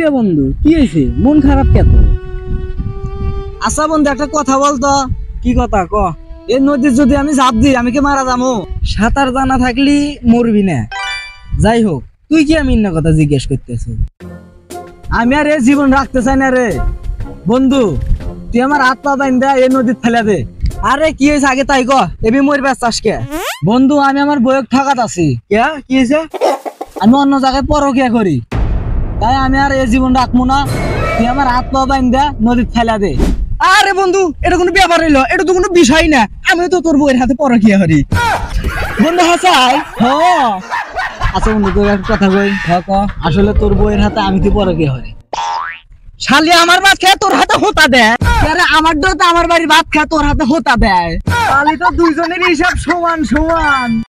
রে বন্ধু, কি হয়েছে? মন খারাপ কেন? আচ্ছা বন্ধু, একটা কথা বলতো। কি কথা ক? এই নদীর যদি আমি ঝাঁপ দিই, আমি কি মারা যাবো? সাঁতার জানা থাকলি মরবি না। যাই হোক, তুই কি আমি না কথা জিজ্ঞেস করতেছিস? আমি আর এই জীবন রাখতে চাই না রে বন্ধু। তুই আমার হাত পা বাইন্ধা এই নদীর ফেলে দে। আরে কি হয়েছে আগে তাই ক, এবি মর ব্যস্ত কে? বন্ধু, আমি আমার বয়ক ঠকাত আছি। কে কি হয়েছে? আমি অন্য জায়গায় পরকিয়া করি, তাই আমি আর এই জীবন রাখবো না। তুই আমার হাত পা বাইন্ধা নদীর ফেলে দে। আরে বন্ধু, এটা কোনো ব্যাপার হইলো? এটা তো কোনো বিষয় না। আমি তো তোর বউয়ের হাতে পরকিয়া করি। বন্ধু হাসাই আচ্ছা বন্ধু, তোর একটা কথা কই। আসলে তোর বউয়ের হাতে আমি তো পরকিয়া করি। শালি আমার ভাত খেয়ে তোর হাতে হোতা দেয়। আরে আমার তো আমার বাড়ির ভাত খায় তোর হাতে হোতা দেয়। শালি তো দুইজনের হিসাব সমান সমান।